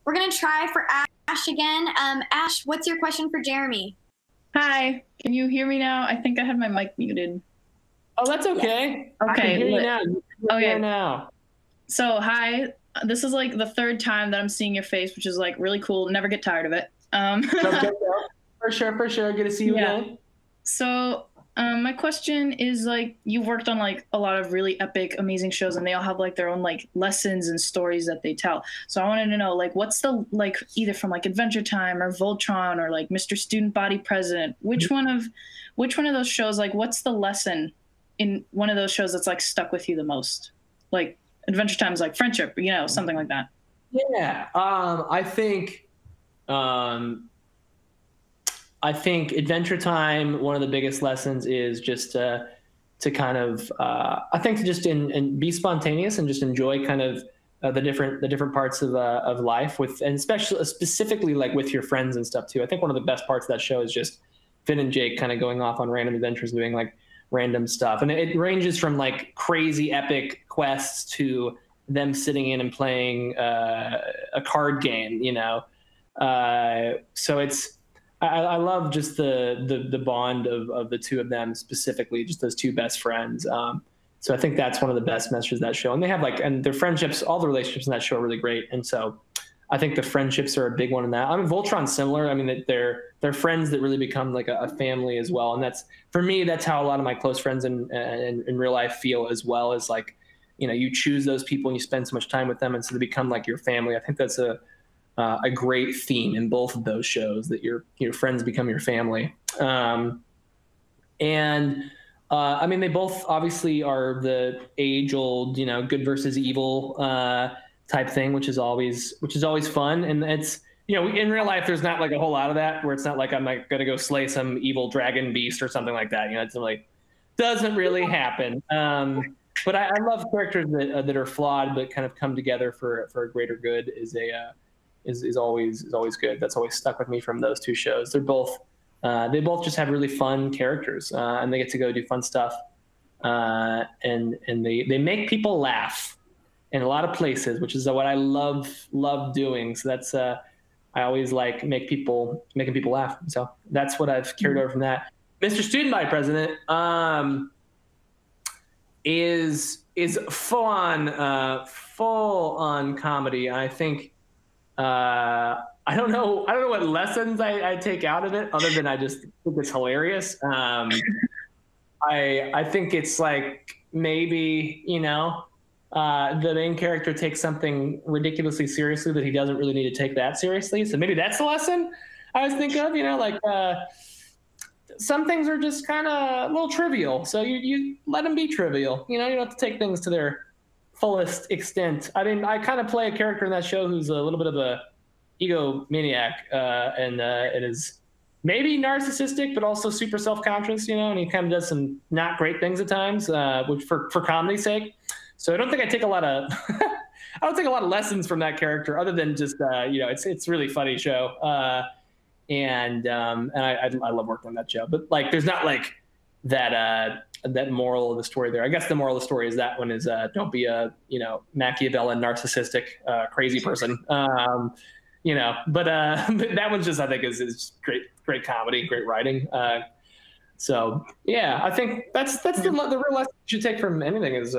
We're going to try for Ash again. Ash, what's your question for Jeremy? Hi, can you hear me now? I think I had my mic muted. Oh, that's okay. Okay, I can hear you now. Okay. Now. So, hi. This is like the third time that I'm seeing your face, which is like really cool. Never get tired of it. For sure. Good to see you again. So, my question is like, you've worked on like a lot of really epic, amazing shows, and they all have like their own like lessons and stories that they tell. So I wanted to know like, what's the like either from like Adventure Time or Voltron or like Mr. Student Body President, which one of those shows, like what's the lesson in one of those shows that's like stuck with you the most? Like Adventure Time is like friendship, you know, something like that. Yeah. I think Adventure Time, one of the biggest lessons is just to kind of, I think to just be spontaneous and just enjoy kind of the different parts of life and especially specifically like with your friends and stuff too. I think one of the best parts of that show is just Finn and Jake kind of going off on random adventures, doing like random stuff. And it ranges from like crazy epic quests to them sitting in and playing a card game, you know? So I love just the bond of the two of them, specifically just those two best friends. So I think that's one of the best messages of that show. And they have and their friendships, all the relationships in that show are really great. And so I think the friendships are a big one in that. I mean, Voltron's similar. I mean, they're friends that really become like a family as well. And for me, that's how a lot of my close friends in real life feel as well, as like, you know, you choose those people and you spend so much time with them. And so they become like your family. I think that's a great theme in both of those shows, that your friends become your family. I mean, they both obviously are the age old, you know, good versus evil type thing, which is always fun. And it's, you know, in real life, there's not like a whole lot of that, where it's not like I'm like going to go slay some evil dragon beast or something like that. You know, it's like, doesn't really happen. But I love characters that are flawed, but kind of come together for a greater good is always good. That's always stuck with me from those two shows. They both just have really fun characters, and they get to go do fun stuff, and they make people laugh in a lot of places, which is what I love doing. So that's I always like making people laugh. So that's what I've carried over from that. Mr. Student Body President is full on comedy. I think. I don't know what lessons I take out of it, other than I just think it's hilarious. I think it's like, maybe, you know, the main character takes something ridiculously seriously that he doesn't really need to take that seriously. So maybe that's the lesson I was thinking of, you know, like some things are just kind of a little trivial. So you let them be trivial. You know, you don't have to take things to their fullest extent. I mean, I kind of play a character in that show who's a little bit of a egomaniac, and it is maybe narcissistic, but also super self-conscious, you know, and he kind of does some not great things at times, which for comedy's sake. So I don't think I take a lot of lessons from that character, other than just you know, it's a really funny show, and I love working on that show. But like, there's not like that moral of the story there. I guess the moral of the story is that one is don't be a, you know, Machiavellian, narcissistic, crazy person. You know, but that one's just, I think is great comedy, great writing. So yeah, I think that's the real lesson you should take from anything is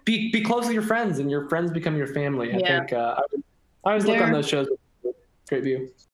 be close to your friends, and your friends become your family. I think I always look on those shows with great view.